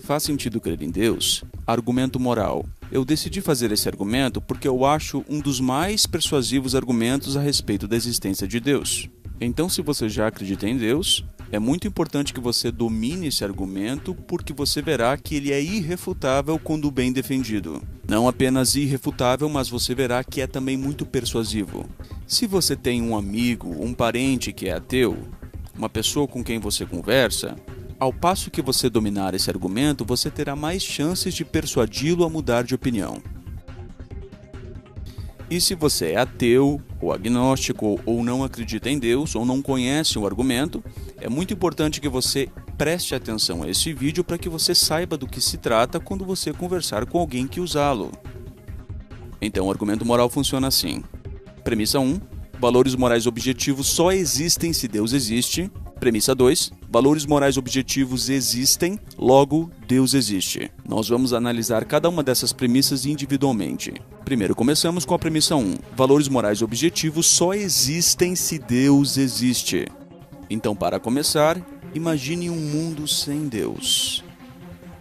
Faz sentido crer em Deus? Argumento moral. Eu decidi fazer esse argumento porque eu acho um dos mais persuasivos argumentos a respeito da existência de Deus. Então, se você já acredita em Deus, é muito importante que você domine esse argumento porque você verá que ele é irrefutável quando bem defendido. Não apenas irrefutável, mas você verá que é também muito persuasivo. Se você tem um amigo, um parente que é ateu, uma pessoa com quem você conversa, ao passo que você dominar esse argumento, você terá mais chances de persuadi-lo a mudar de opinião. E se você é ateu, ou agnóstico, ou não acredita em Deus, ou não conhece o argumento, é muito importante que você preste atenção a esse vídeo para que você saiba do que se trata quando você conversar com alguém que usá-lo. Então, o argumento moral funciona assim. Premissa 1. Valores morais objetivos só existem se Deus existe. Premissa 2. Valores morais objetivos existem, logo Deus existe. Nós vamos analisar cada uma dessas premissas individualmente. Primeiro, começamos com a premissa 1. Valores morais objetivos só existem se Deus existe. Então, para começar, imagine um mundo sem Deus.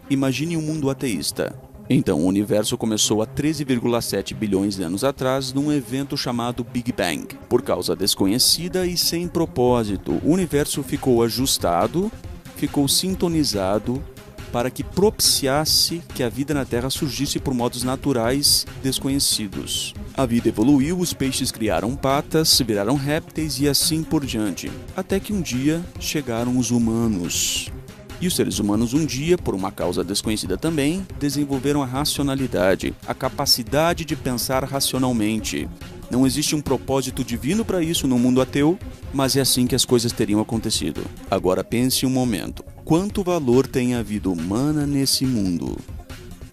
Imagine um mundo ateísta. Então, o universo começou há 13,7 bilhões de anos atrás num evento chamado Big Bang. Por causa desconhecida e sem propósito, o universo ficou ajustado, ficou sintonizado para que propiciasse que a vida na Terra surgisse por modos naturais desconhecidos. A vida evoluiu, os peixes criaram patas, viraram répteis e assim por diante, até que um dia chegaram os humanos. E os seres humanos um dia, por uma causa desconhecida também, desenvolveram a racionalidade, a capacidade de pensar racionalmente. Não existe um propósito divino para isso no mundo ateu, mas é assim que as coisas teriam acontecido. Agora pense um momento. Quanto valor tem a vida humana nesse mundo?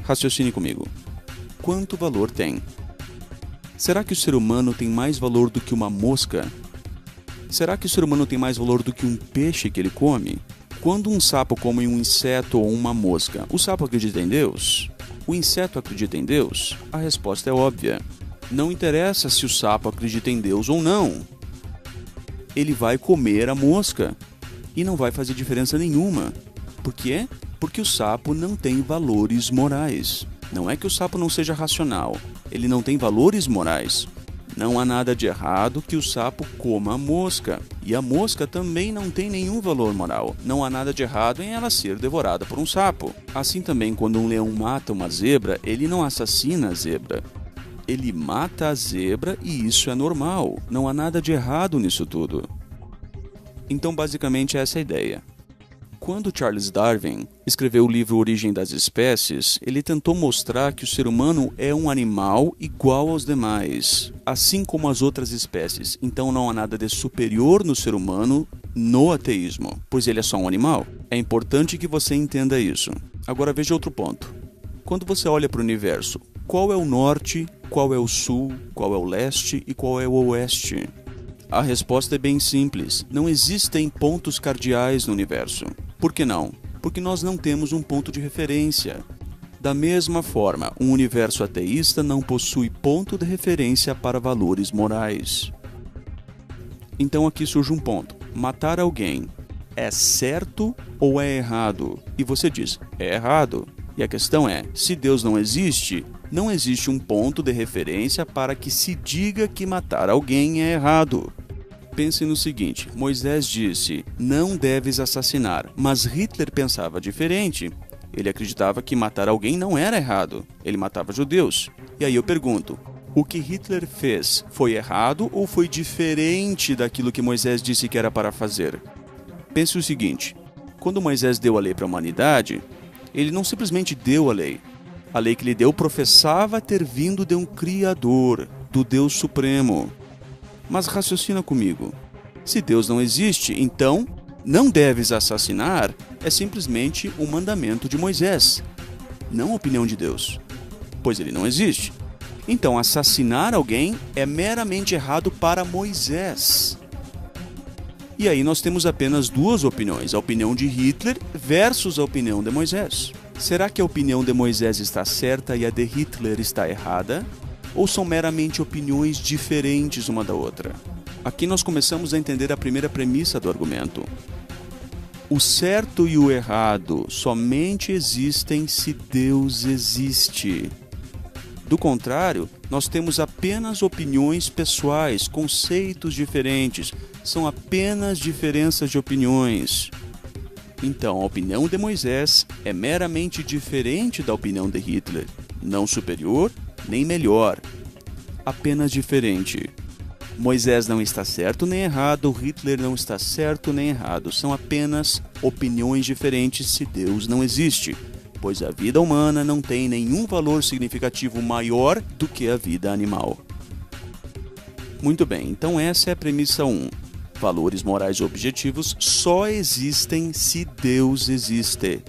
Raciocine comigo. Quanto valor tem? Será que o ser humano tem mais valor do que uma mosca? Será que o ser humano tem mais valor do que um peixe que ele come? Quando um sapo come um inseto ou uma mosca, o sapo acredita em Deus? O inseto acredita em Deus? A resposta é óbvia. Não interessa se o sapo acredita em Deus ou não. Ele vai comer a mosca e não vai fazer diferença nenhuma. Por quê? Porque o sapo não tem valores morais. Não é que o sapo não seja racional, ele não tem valores morais. Não há nada de errado que o sapo coma a mosca. E a mosca também não tem nenhum valor moral. Não há nada de errado em ela ser devorada por um sapo. Assim também, quando um leão mata uma zebra, ele não assassina a zebra. Ele mata a zebra e isso é normal. Não há nada de errado nisso tudo. Então, basicamente, essa é a ideia. Quando Charles Darwin escreveu o livro Origem das Espécies, ele tentou mostrar que o ser humano é um animal igual aos demais, assim como as outras espécies. Então não há nada de superior no ser humano no ateísmo, pois ele é só um animal. É importante que você entenda isso. Agora veja outro ponto. Quando você olha para o universo, qual é o norte, qual é o sul, qual é o leste e qual é o oeste? A resposta é bem simples. Não existem pontos cardeais no universo. Por que não? Porque nós não temos um ponto de referência. Da mesma forma, um universo ateísta não possui ponto de referência para valores morais. Então aqui surge um ponto. Matar alguém é certo ou é errado? E você diz, é errado. E a questão é, se Deus não existe um ponto de referência para que se diga que matar alguém é errado. Pense no seguinte, Moisés disse, não deves assassinar, mas Hitler pensava diferente. Ele acreditava que matar alguém não era errado, ele matava judeus. E aí eu pergunto, o que Hitler fez foi errado ou foi diferente daquilo que Moisés disse que era para fazer? Pense o seguinte, quando Moisés deu a lei para a humanidade, ele não simplesmente deu a lei. A lei que ele deu professava ter vindo de um Criador, do Deus Supremo. Mas raciocina comigo. Se Deus não existe, então, não deves assassinar é simplesmente um mandamento de Moisés, não a opinião de Deus, pois ele não existe. Então, assassinar alguém é meramente errado para Moisés. E aí nós temos apenas duas opiniões, a opinião de Hitler versus a opinião de Moisés. Será que a opinião de Moisés está certa e a de Hitler está errada? Ou são meramente opiniões diferentes uma da outra? Aqui nós começamos a entender a primeira premissa do argumento. O certo e o errado somente existem se Deus existe. Do contrário, nós temos apenas opiniões pessoais, conceitos diferentes, são apenas diferenças de opiniões. Então, a opinião de Moisés é meramente diferente da opinião de Hitler, não superior nem melhor, apenas diferente. Moisés não está certo nem errado, Hitler não está certo nem errado, são apenas opiniões diferentes se Deus não existe, pois a vida humana não tem nenhum valor significativo maior do que a vida animal. Muito bem, então essa é a premissa 1. Valores morais objetivos só existem se Deus existe.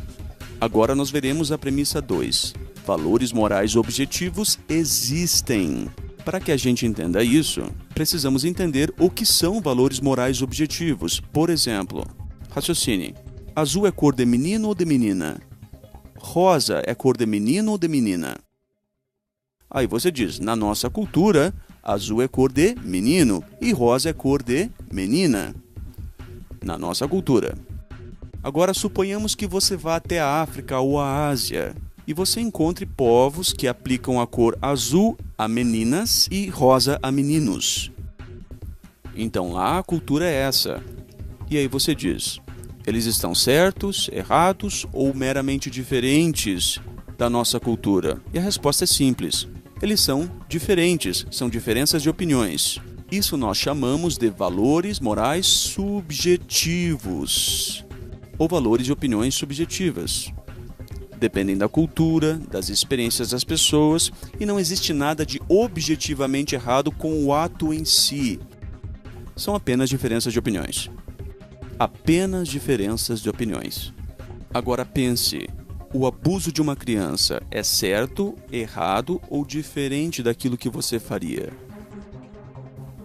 Agora nós veremos a premissa 2. Valores morais objetivos existem. Para que a gente entenda isso, precisamos entender o que são valores morais objetivos. Por exemplo, raciocine. Azul é cor de menino ou de menina? Rosa é cor de menino ou de menina? Aí você diz, na nossa cultura, azul é cor de menino e rosa é cor de menina. Na nossa cultura. Agora suponhamos que você vá até a África ou a Ásia e você encontre povos que aplicam a cor azul a meninas e rosa a meninos. Então lá a cultura é essa. E aí você diz, eles estão certos, errados ou meramente diferentes da nossa cultura? E a resposta é simples. Eles são diferentes, são diferenças de opiniões. Isso nós chamamos de valores morais subjetivos, ou valores de opiniões subjetivas. Dependem da cultura, das experiências das pessoas, e não existe nada de objetivamente errado com o ato em si. São apenas diferenças de opiniões. Apenas diferenças de opiniões. Agora pense, o abuso de uma criança é certo, errado ou diferente daquilo que você faria?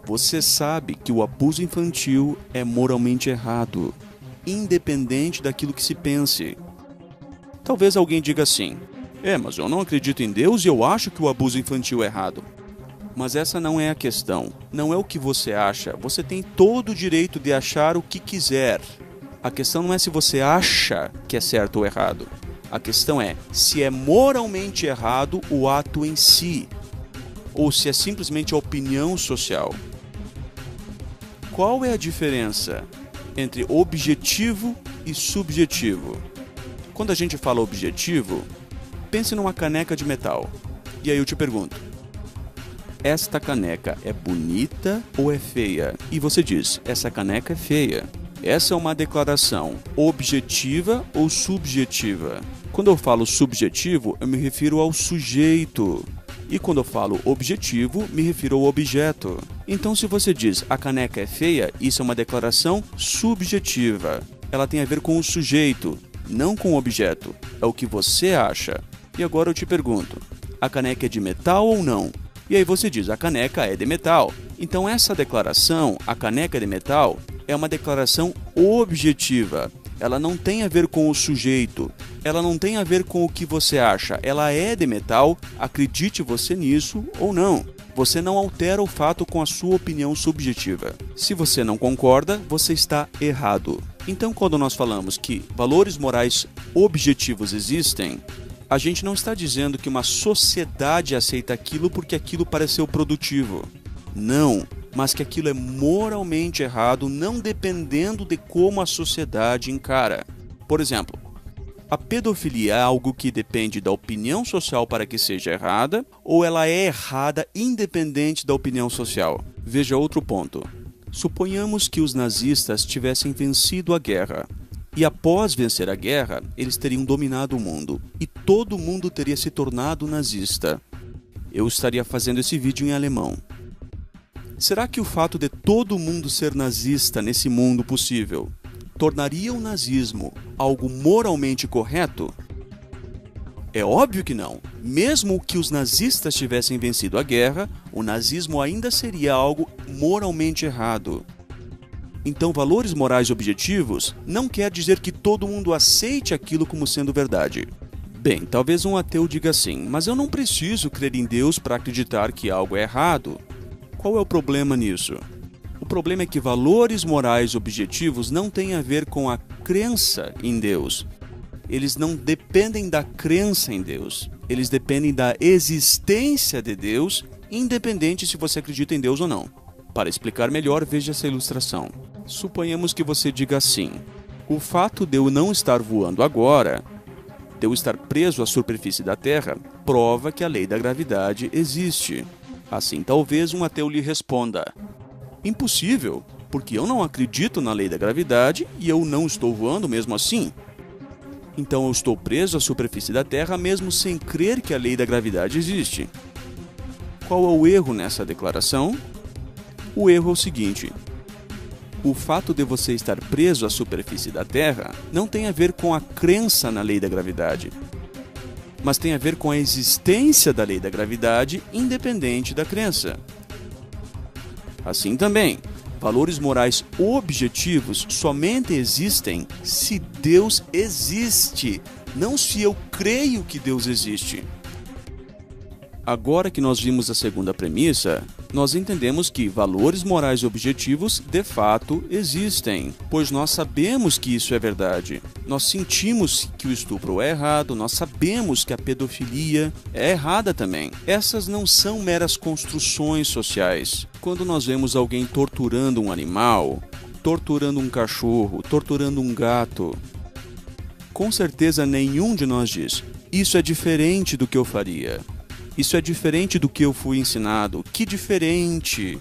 Você sabe que o abuso infantil é moralmente errado, independente daquilo que se pense. Talvez alguém diga assim, mas eu não acredito em Deus e eu acho que o abuso infantil é errado. Mas essa não é a questão, não é o que você acha, você tem todo o direito de achar o que quiser. A questão não é se você acha que é certo ou errado, a questão é se é moralmente errado o ato em si, ou se é simplesmente a opinião social. Qual é a diferença entre objetivo e subjetivo? Quando a gente fala objetivo, pense numa caneca de metal. E aí eu te pergunto, esta caneca é bonita ou é feia? E você diz, essa caneca é feia. Essa é uma declaração objetiva ou subjetiva? Quando eu falo subjetivo, eu me refiro ao sujeito. E quando eu falo objetivo, me refiro ao objeto. Então, se você diz, a caneca é feia, isso é uma declaração subjetiva. Ela tem a ver com o sujeito, não com o objeto. É o que você acha. E agora eu te pergunto, a caneca é de metal ou não? E aí você diz, a caneca é de metal. Então essa declaração, a caneca é de metal, é uma declaração objetiva. Ela não tem a ver com o sujeito. Ela não tem a ver com o que você acha. Ela é de metal, acredite você nisso ou não. Você não altera o fato com a sua opinião subjetiva. Se você não concorda, você está errado. Então, quando nós falamos que valores morais objetivos existem, a gente não está dizendo que uma sociedade aceita aquilo porque aquilo pareceu produtivo. Não, mas que aquilo é moralmente errado, não dependendo de como a sociedade encara. Por exemplo, a pedofilia é algo que depende da opinião social para que seja errada, ou ela é errada independente da opinião social? Veja outro ponto. Suponhamos que os nazistas tivessem vencido a guerra. E após vencer a guerra, eles teriam dominado o mundo. E todo mundo teria se tornado nazista. Eu estaria fazendo esse vídeo em alemão. Será que o fato de todo mundo ser nazista nesse mundo possível tornaria o nazismo algo moralmente correto? É óbvio que não. Mesmo que os nazistas tivessem vencido a guerra, o nazismo ainda seria algo moralmente errado. Então, valores morais objetivos não quer dizer que todo mundo aceite aquilo como sendo verdade. Bem, talvez um ateu diga assim, mas eu não preciso crer em Deus para acreditar que algo é errado. Qual é o problema nisso? O problema é que valores morais objetivos não têm a ver com a crença em Deus. Eles não dependem da crença em Deus. Eles dependem da existência de Deus, independente se você acredita em Deus ou não. Para explicar melhor, veja essa ilustração. Suponhamos que você diga assim: o fato de eu não estar voando agora, de eu estar preso à superfície da Terra, prova que a lei da gravidade existe. Assim, talvez um ateu lhe responda: impossível, porque eu não acredito na lei da gravidade e eu não estou voando mesmo assim. Então eu estou preso à superfície da Terra mesmo sem crer que a lei da gravidade existe. Qual é o erro nessa declaração? O erro é o seguinte: o fato de você estar preso à superfície da Terra não tem a ver com a crença na lei da gravidade, mas tem a ver com a existência da lei da gravidade independente da crença. Assim também, valores morais objetivos somente existem se Deus existe, não se eu creio que Deus existe. Agora que nós vimos a segunda premissa, nós entendemos que valores morais objetivos de fato existem, pois nós sabemos que isso é verdade. Nós sentimos que o estupro é errado, nós sabemos que a pedofilia é errada também. Essas não são meras construções sociais. Quando nós vemos alguém torturando um animal, torturando um cachorro, torturando um gato, com certeza nenhum de nós diz: isso é diferente do que eu faria. Isso é diferente do que eu fui ensinado. Que diferente!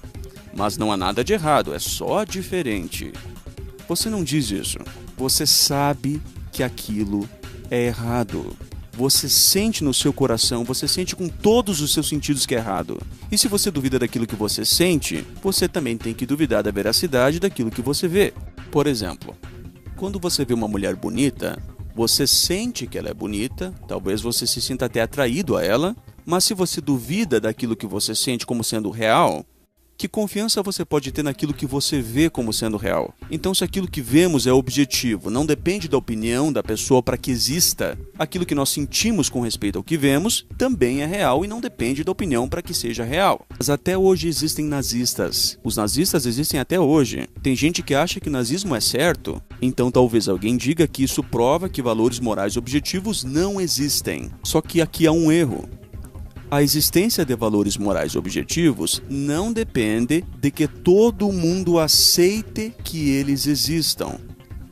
Mas não há nada de errado, é só diferente. Você não diz isso. Você sabe que aquilo é errado. Você sente no seu coração, você sente com todos os seus sentidos que é errado. E se você duvida daquilo que você sente, você também tem que duvidar da veracidade daquilo que você vê. Por exemplo, quando você vê uma mulher bonita, você sente que ela é bonita, talvez você se sinta até atraído a ela, mas se você duvida daquilo que você sente como sendo real, que confiança você pode ter naquilo que você vê como sendo real? Então, se aquilo que vemos é objetivo, não depende da opinião da pessoa para que exista, aquilo que nós sentimos com respeito ao que vemos também é real e não depende da opinião para que seja real. Mas até hoje existem nazistas. Os nazistas existem até hoje. Tem gente que acha que o nazismo é certo. Então, talvez alguém diga que isso prova que valores morais objetivos não existem. Só que aqui há um erro. A existência de valores morais objetivos não depende de que todo mundo aceite que eles existam,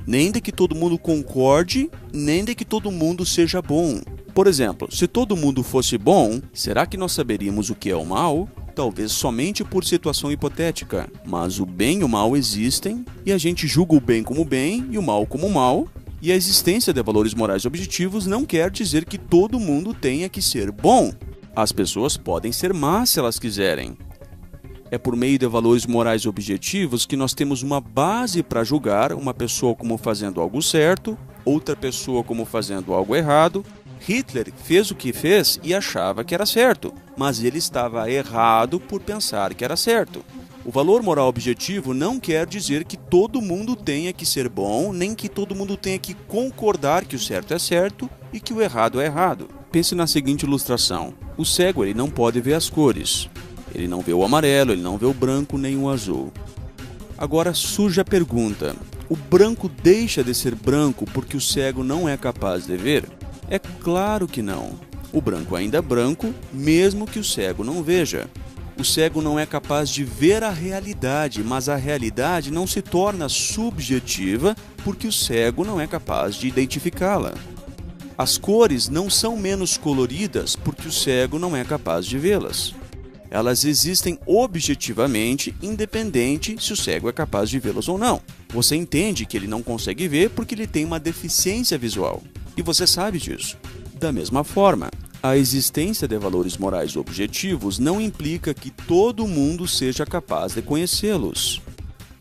nem de que todo mundo concorde, nem de que todo mundo seja bom. Por exemplo, se todo mundo fosse bom, será que nós saberíamos o que é o mal? Talvez somente por situação hipotética, mas o bem e o mal existem, e a gente julga o bem como bem e o mal como mal, e a existência de valores morais objetivos não quer dizer que todo mundo tenha que ser bom. As pessoas podem ser más se elas quiserem. É por meio de valores morais objetivos que nós temos uma base para julgar uma pessoa como fazendo algo certo, outra pessoa como fazendo algo errado. Hitler fez o que fez e achava que era certo, mas ele estava errado por pensar que era certo. O valor moral objetivo não quer dizer que todo mundo tenha que ser bom, nem que todo mundo tenha que concordar que o certo é certo e que o errado é errado. Pense na seguinte ilustração. O cego ele não pode ver as cores. Ele não vê o amarelo, ele não vê o branco nem o azul. Agora surge a pergunta: o branco deixa de ser branco porque o cego não é capaz de ver? É claro que não. O branco ainda é branco, mesmo que o cego não veja. O cego não é capaz de ver a realidade, mas a realidade não se torna subjetiva porque o cego não é capaz de identificá-la. As cores não são menos coloridas porque o cego não é capaz de vê-las. Elas existem objetivamente, independente se o cego é capaz de vê-las ou não. Você entende que ele não consegue ver porque ele tem uma deficiência visual. E você sabe disso. Da mesma forma, a existência de valores morais objetivos não implica que todo mundo seja capaz de conhecê-los.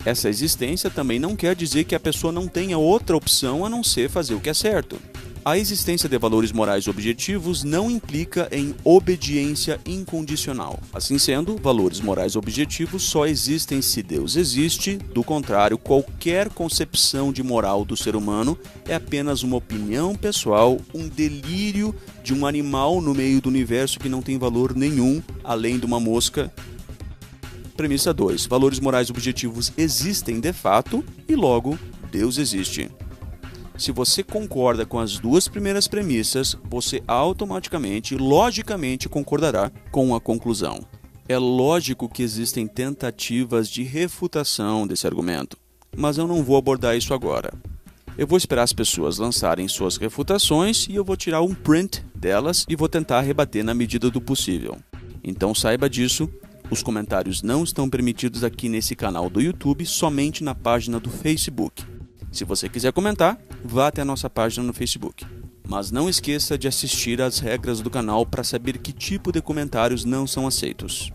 Essa existência também não quer dizer que a pessoa não tenha outra opção a não ser fazer o que é certo. A existência de valores morais objetivos não implica em obediência incondicional. Assim sendo, valores morais objetivos só existem se Deus existe. Do contrário, qualquer concepção de moral do ser humano é apenas uma opinião pessoal, um delírio de um animal no meio do universo que não tem valor nenhum, além de uma mosca. Premissa 2. Valores morais objetivos existem de fato e logo Deus existe. Se você concorda com as duas primeiras premissas, você automaticamente, logicamente, concordará com a conclusão. É lógico que existem tentativas de refutação desse argumento, mas eu não vou abordar isso agora. Eu vou esperar as pessoas lançarem suas refutações e eu vou tirar um print delas e vou tentar rebater na medida do possível. Então saiba disso, os comentários não estão permitidos aqui nesse canal do YouTube, somente na página do Facebook. Se você quiser comentar, vá até a nossa página no Facebook. Mas não esqueça de assistir às regras do canal para saber que tipo de comentários não são aceitos.